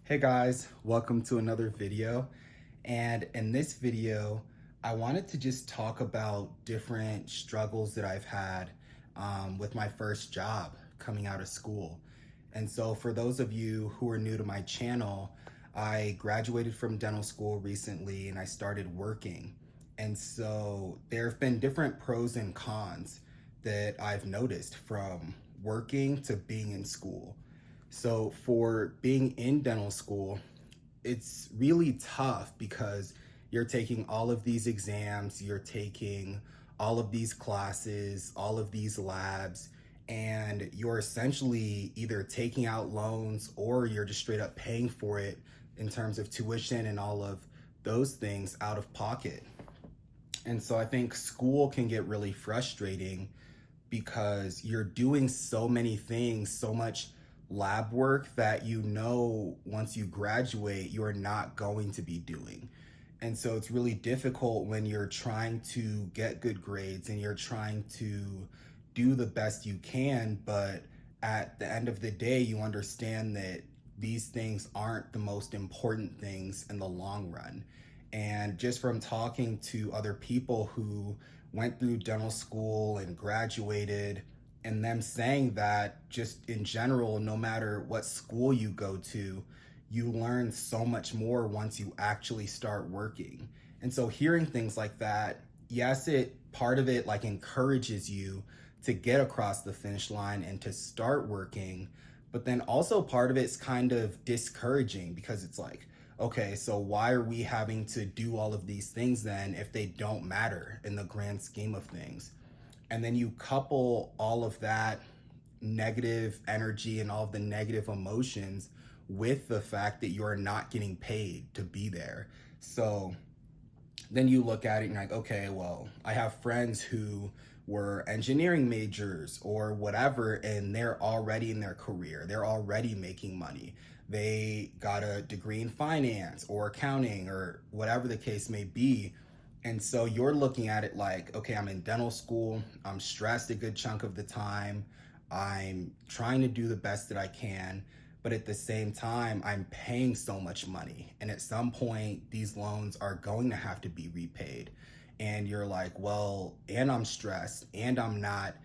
Hey guys, welcome to another video. And in this video, I wanted to just talk about different struggles that I've had with my first job coming out of school. And so for those of you who are new to my channel, I graduated from dental school recently and I started working. And so there have been different pros and cons that I've noticed from working to being in school. So for being in dental school, it's really tough because you're taking all of these exams, you're taking all of these classes, all of these labs, and you're essentially either taking out loans or you're just straight up paying for it in terms of tuition and all of those things out of pocket. And so I think school can get really frustrating because you're doing so many things, so much lab work that once you graduate, you're not going to be doing. And so it's really difficult when you're trying to get good grades and you're trying to do the best you can, but at the end of the day, you understand that these things aren't the most important things in the long run. And just from talking to other people who went through dental school and graduated, and them saying that just in general, no matter what school you go to, you learn so much more once you actually start working. And so hearing things like that, yes, it part of it like encourages you to get across the finish line and to start working, but then also part of it's kind of discouraging because it's like, okay, so why are we having to do all of these things then if they don't matter in the grand scheme of things? And then you couple all of that negative energy and all of the negative emotions with the fact that you're not getting paid to be there. So then you look at it and you're like, okay, well, I have friends who were engineering majors or whatever, and they're already in their career. They're already making money. They got a degree in finance or accounting or whatever the case may be. And so you're looking at it like, okay, I'm in dental school. I'm stressed a good chunk of the time. I'm trying to do the best that I can. But at the same time, I'm paying so much money. And at some point, these loans are going to have to be repaid. And you're like, well, and I'm stressed and I'm not,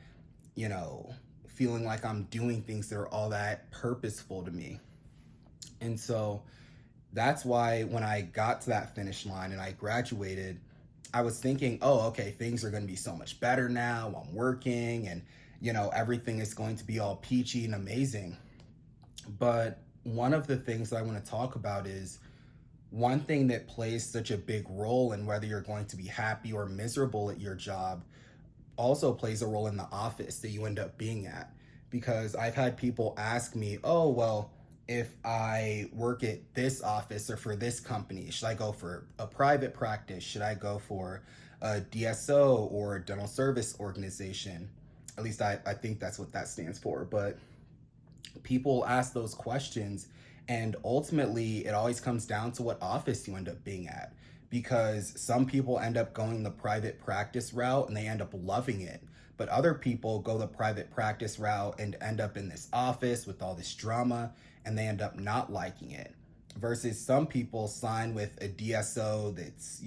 you know, feeling like I'm doing things that are all that purposeful to me. And so that's why when I got to that finish line and I graduated, I was thinking, oh, okay, things are going to be so much better now. I'm working and, everything is going to be all peachy and amazing. But one of the things that I want to talk about is one thing that plays such a big role in whether you're going to be happy or miserable at your job also plays a role in the office that you end up being at. Because I've had people ask me, oh, well, if I work at this office or for this company, should I go for a private practice? Should I go for a DSO or a dental service organization? At least I think that's what that stands for. But people ask those questions, and ultimately it always comes down to what office you end up being at, because some people end up going the private practice route and they end up loving it, but other people go the private practice route and end up in this office with all this drama and they end up not liking it, versus some people sign with a DSO that's,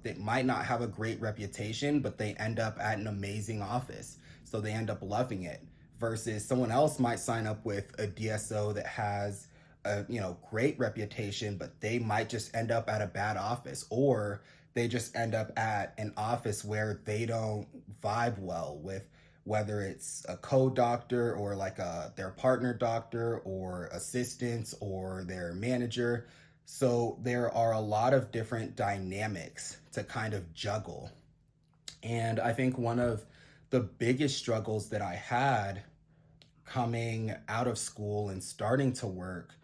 that might not have a great reputation, but they end up at an amazing office, so they end up loving it, versus someone else might sign up with a DSO that has a great reputation, but they might just end up at a bad office, or they just end up at an office where they don't vibe well with, whether it's a co-doctor or like their partner doctor or assistants or their manager. So there are a lot of different dynamics to kind of juggle. And I think one of the biggest struggles that I had coming out of school and starting to work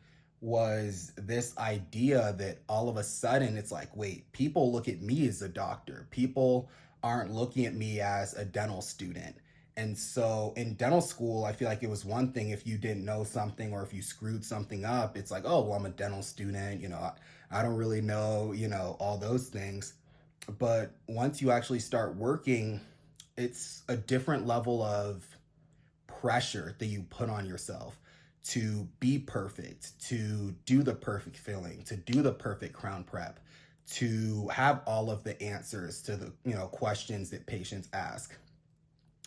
was this idea that all of a sudden it's like, wait, people look at me as a doctor. People aren't looking at me as a dental student. And so in dental school, I feel like it was one thing if you didn't know something or if you screwed something up, it's like, oh, well, I'm a dental student, I don't really know, all those things. But once you actually start working, it's a different level of pressure that you put on yourself to be perfect, to do the perfect filling, to do the perfect crown prep, to have all of the answers to the, questions that patients ask.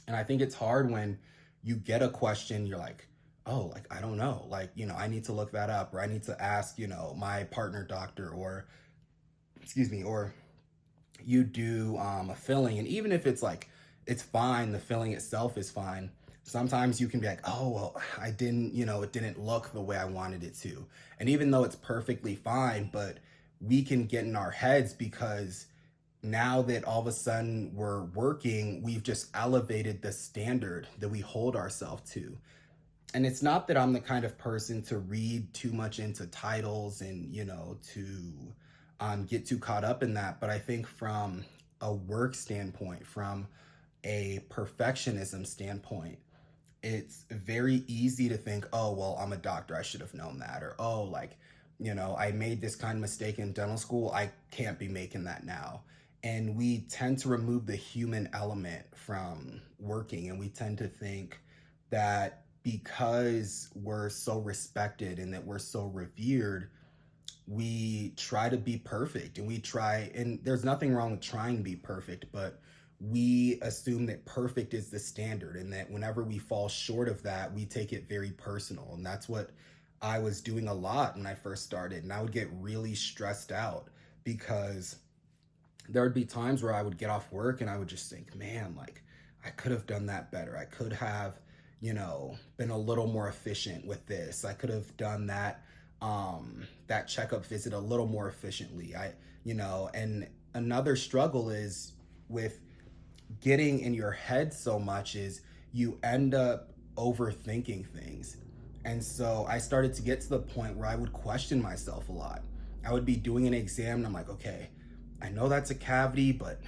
And I think it's hard when you get a question, you're like, oh, like, I don't know. Like, I need to look that up, or I need to ask, my partner doctor, or excuse me, or you do a filling. And even if it's like, it's fine, the filling itself is fine. Sometimes you can be like, oh, well, I didn't, it didn't look the way I wanted it to. And even though it's perfectly fine, but we can get in our heads because now that all of a sudden we're working, we've just elevated the standard that we hold ourselves to. And it's not that I'm the kind of person to read too much into titles and, to get too caught up in that. But I think from a work standpoint, from a perfectionism standpoint, it's very easy to think, oh, well, I'm a doctor, I should have known that. Or, oh, like, I made this kind of mistake in dental school, I can't be making that now. And we tend to remove the human element from working. And we tend to think that because we're so respected and that we're so revered, we try to be perfect, and we try, and there's nothing wrong with trying to be perfect, but we assume that perfect is the standard, and that whenever we fall short of that, we take it very personal. And that's what I was doing a lot when I first started. And I would get really stressed out because there would be times where I would get off work and I would just think, man, like, I could have done that better. I could have, been a little more efficient with this. I could have done that checkup visit a little more efficiently. And another struggle is with getting in your head so much is you end up overthinking things. And so I started to get to the point where I would question myself a lot. I would be doing an exam and I'm like, okay, I know that's a cavity, but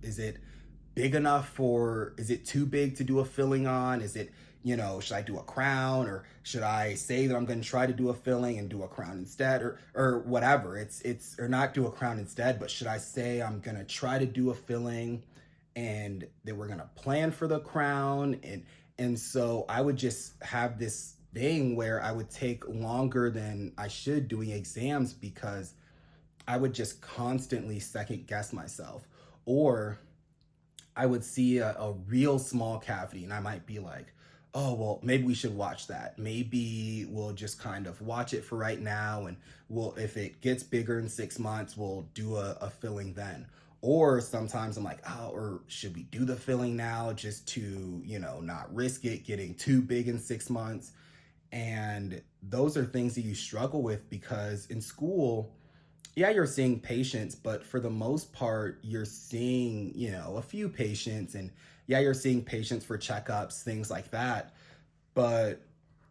is it big enough is it too big to do a filling on? Is it, should I do a crown, or should I say that I'm going to try to do a filling and do a crown instead, or whatever. Or not do a crown instead, but should I say I'm going to try to do a filling and that we're going to plan for the crown? And so I would just have this thing where I would take longer than I should doing exams because I would just constantly second guess myself. Or I would see a real small cavity and I might be like, oh, well, maybe we should watch that. Maybe we'll just kind of watch it for right now. And if it gets bigger in 6 months, we'll do a filling then. Or sometimes I'm like, oh, or should we do the filling now just to, not risk it getting too big in 6 months? And those are things that you struggle with because in school, yeah, you're seeing patients, but for the most part, you're seeing, a few patients, and yeah, you're seeing patients for checkups, things like that. But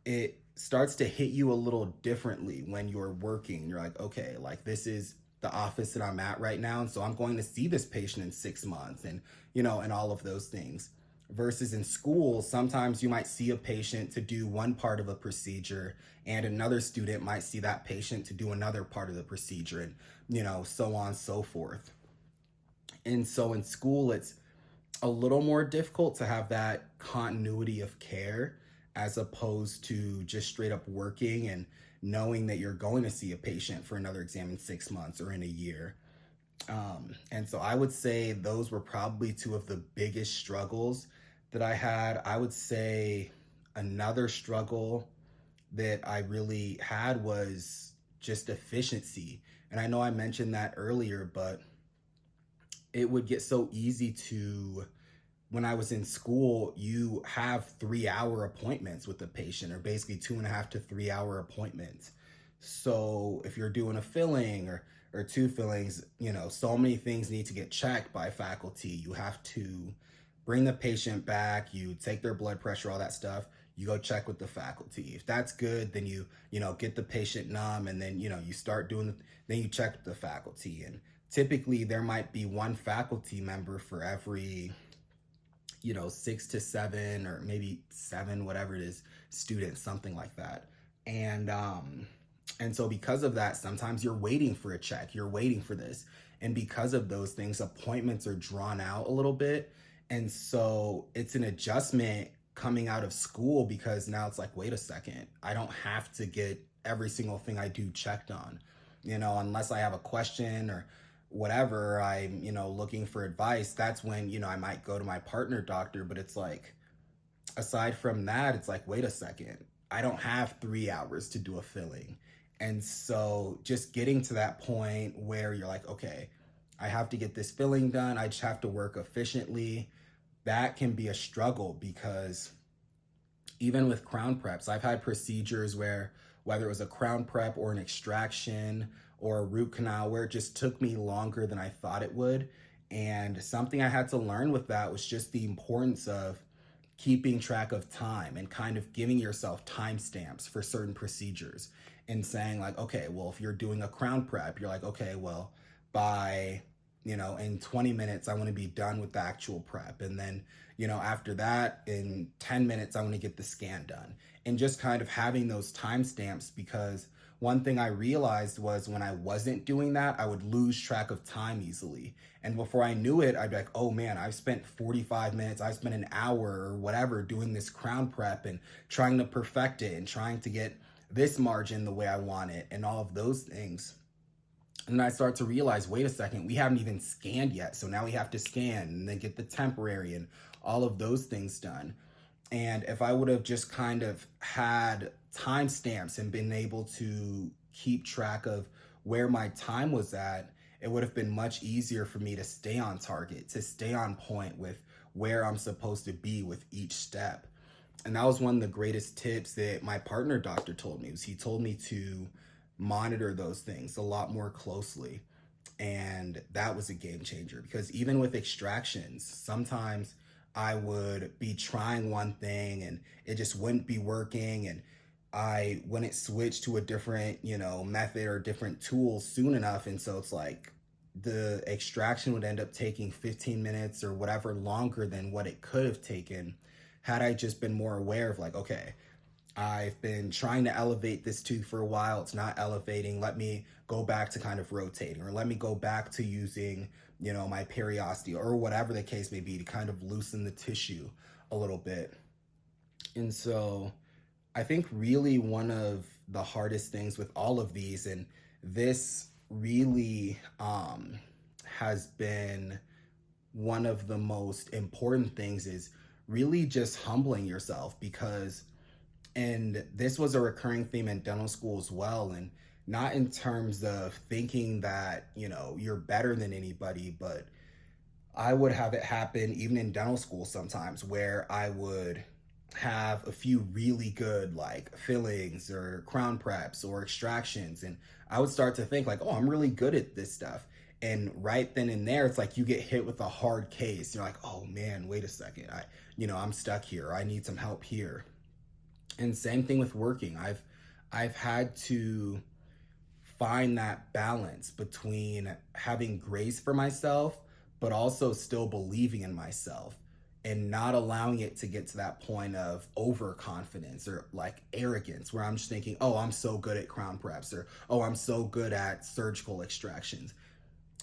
it starts to hit you a little differently when you're working. You're like, okay, like this is the office that I'm at right now. And so I'm going to see this patient in 6 months and, and all of those things. Versus in school, sometimes you might see a patient to do one part of a procedure and another student might see that patient to do another part of the procedure, and, so on and so forth. And so in school, it's a little more difficult to have that continuity of care as opposed to just straight up working and knowing that you're going to see a patient for another exam in 6 months or in a year. And so I would say those were probably two of the biggest struggles that I had. I would say another struggle that I really had was just efficiency. And I know I mentioned that earlier, but it would get so easy when I was in school, you have 3-hour appointments with the patient, or basically 2.5 to 3 hour appointments. So if you're doing a filling or two fillings, so many things need to get checked by faculty. You have to bring the patient back, you take their blood pressure, all that stuff. You go check with the faculty. If that's good, then you get the patient numb, and then, you start then you check with the faculty. And typically there might be one faculty member for every, 6 to 7 or maybe 7, whatever it is, students, something like that. And so because of that, sometimes you're waiting for a check, you're waiting for this. And because of those things, appointments are drawn out a little bit. And so it's an adjustment coming out of school, because now it's like, wait a second, I don't have to get every single thing I do checked on, unless I have a question or whatever, I'm, looking for advice. That's when, I might go to my partner doctor. But it's like, aside from that, it's like, wait a second, I don't have 3 hours to do a filling. And so just getting to that point where you're like, okay, I have to get this filling done, I just have to work efficiently, that can be a struggle. Because even with crown preps, I've had procedures where, whether it was a crown prep or an extraction or a root canal, where it just took me longer than I thought it would. And something I had to learn with that was just the importance of keeping track of time and kind of giving yourself timestamps for certain procedures, and saying like, okay, well, if you're doing a crown prep, you're like, okay, well, by, in 20 minutes, I want to be done with the actual prep. And then, after that, in 10 minutes, I want to get the scan done. And just kind of having those timestamps, because one thing I realized was, when I wasn't doing that, I would lose track of time easily. And before I knew it, I'd be like, oh man, I've spent 45 minutes, I've spent an hour or whatever doing this crown prep and trying to perfect it and trying to get this margin the way I want it and all of those things. And I start to realize, wait a second, we haven't even scanned yet. So now we have to scan and then get the temporary and all of those things done. And if I would have just kind of had timestamps and been able to keep track of where my time was at, it would have been much easier for me to stay on target, to stay on point with where I'm supposed to be with each step. And that was one of the greatest tips that my partner doctor told me. Was he told me to monitor those things a lot more closely. And that was a game changer, because even with extractions, sometimes I would be trying one thing and it just wouldn't be working, and I wouldn't switch to a different, method or different tool soon enough. And so it's like, the extraction would end up taking 15 minutes or whatever longer than what it could have taken had I just been more aware of like, okay, I've been trying to elevate this tooth for a while, it's not elevating, let me go back to kind of rotating, or let me go back to using, my periosteo or whatever the case may be, to kind of loosen the tissue a little bit. And so I think really one of the hardest things with all of these, and this really has been one of the most important things, is really just humbling yourself. Because, and this was a recurring theme in dental school as well, and not in terms of thinking that, you're better than anybody, but I would have it happen even in dental school sometimes, where I would have a few really good like fillings or crown preps or extractions, and I would start to think like, oh, I'm really good at this stuff. And right then and there, it's like you get hit with a hard case. You're like, oh man, wait a second, I'm stuck here, I need some help here. And same thing with working. I've had to find that balance between having grace for myself, but also still believing in myself, and not allowing it to get to that point of overconfidence or like arrogance, where I'm just thinking, oh, I'm so good at crown preps, or oh, I'm so good at surgical extractions.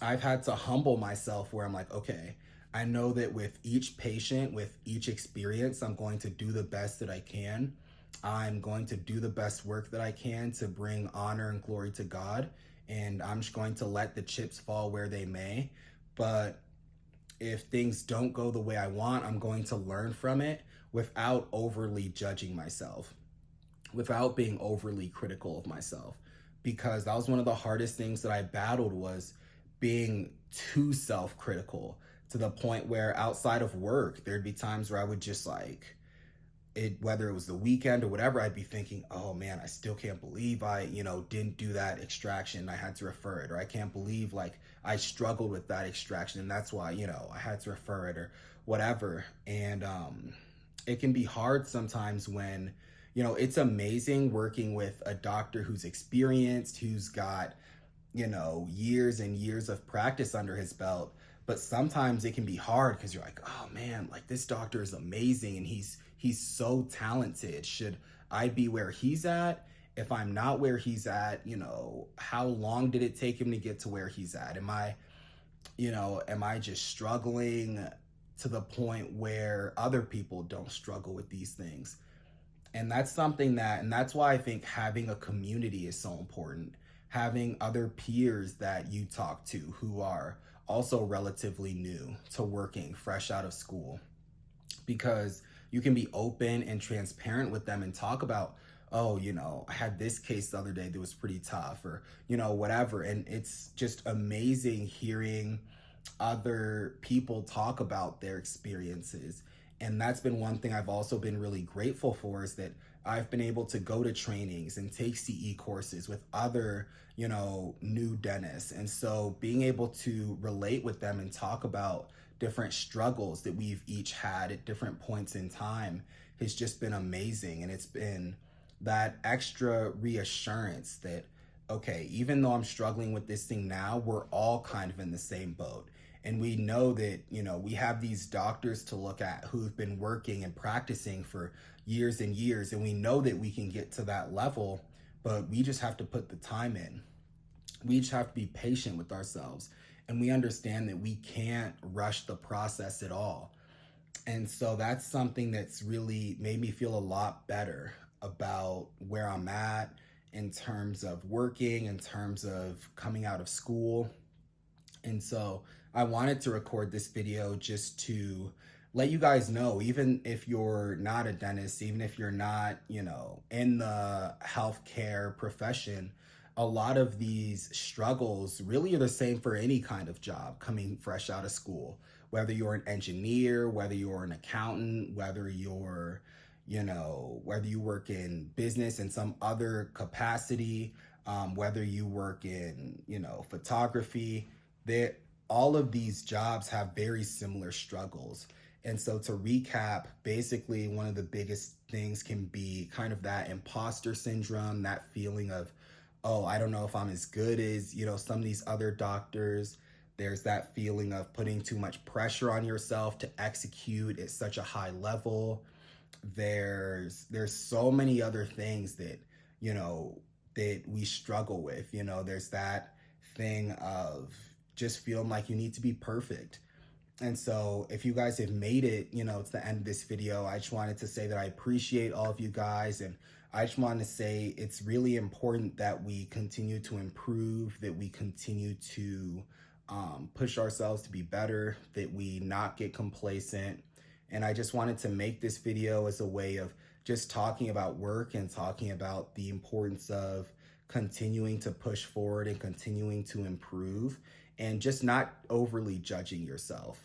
I've had to humble myself, where I'm like, okay, I know that with each patient, with each experience, I'm going to do the best that I can. I'm going to do the best work that I can to bring honor and glory to God. And I'm just going to let the chips fall where they may. But if things don't go the way I want, I'm going to learn from it without overly judging myself, without being overly critical of myself. Because that was one of the hardest things that I battled, was being too self-critical, to the point where outside of work, there'd be times where I would just like, whether it was the weekend or whatever, I'd be thinking, oh man, I still can't believe I, didn't do that extraction, I had to refer it. Or I can't believe like I struggled with that extraction, and that's why, I had to refer it, or whatever. And it can be hard sometimes when, it's amazing working with a doctor who's experienced, who's got, years and years of practice under his belt. But sometimes it can be hard, because you're like, oh man, like this doctor is amazing and he's so talented. Should I be where he's at? If I'm not where he's at, how long did it take him to get to where he's at? Am I just struggling to the point where other people don't struggle with these things. And that's something and that's why I think having a community is so important. Having other peers that you talk to who are also relatively new to working fresh out of school, because you can be open and transparent with them and talk about, oh, I had this case the other day that was pretty tough, or, whatever. And it's just amazing hearing other people talk about their experiences. And that's been one thing I've also been really grateful for, is that I've been able to go to trainings and take CE courses with other, new dentists. And so being able to relate with them and talk about different struggles that we've each had at different points in time has just been amazing. And it's been that extra reassurance that, okay, even though I'm struggling with this thing now, we're all kind of in the same boat. And we know that, we have these doctors to look at who've been working and practicing for years and years. And we know that we can get to that level, but we just have to put the time in. We just have to be patient with ourselves. And we understand that we can't rush the process at all. And so that's something that's really made me feel a lot better about where I'm at in terms of working, in terms of coming out of school. And so I wanted to record this video just to let you guys know, even if you're not a dentist, even if you're not, in the healthcare profession, a lot of these struggles really are the same for any kind of job coming fresh out of school. Whether you're an engineer, whether you're an accountant, whether you're, whether you work in business in some other capacity, whether you work in, photography, all of these jobs have very similar struggles. And so to recap, basically one of the biggest things can be kind of that imposter syndrome, that feeling of, oh, I don't know if I'm as good as, some of these other doctors. There's that feeling of putting too much pressure on yourself to execute at such a high level. There's so many other things that, that we struggle with. There's that thing of just feeling like you need to be perfect. And so if you guys have made it, to the end of this video, I just wanted to say that I appreciate all of you guys. And I just want to say it's really important that we continue to improve, that we continue to push ourselves to be better, that we not get complacent. And I just wanted to make this video as a way of just talking about work and talking about the importance of continuing to push forward and continuing to improve, and just not overly judging yourself.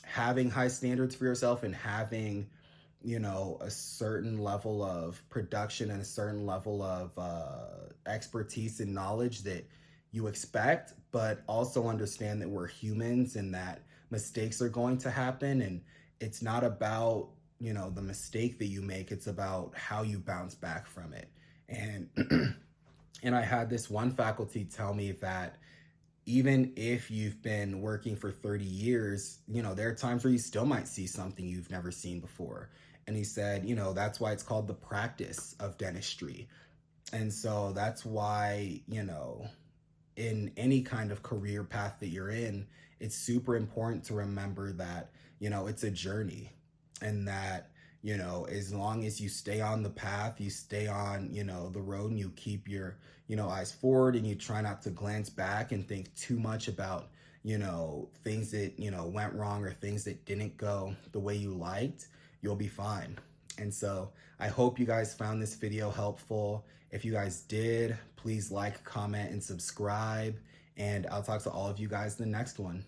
Having high standards for yourself and having, a certain level of production and a certain level of expertise and knowledge that you expect, but also understand that we're humans and that mistakes are going to happen. And it's not about, the mistake that you make, it's about how you bounce back from it. And and I had this one faculty tell me that even if you've been working for 30 years, there are times where you still might see something you've never seen before. And he said, that's why it's called the practice of dentistry. And so that's why, in any kind of career path that you're in, it's super important to remember that, it's a journey, and that, as long as you stay on the path, you stay on, the road, and you keep your, eyes forward, and you try not to glance back and think too much about, things that, went wrong or things that didn't go the way you liked, you'll be fine. And so I hope you guys found this video helpful. If you guys did, please like, comment, and subscribe. And I'll talk to all of you guys in the next one.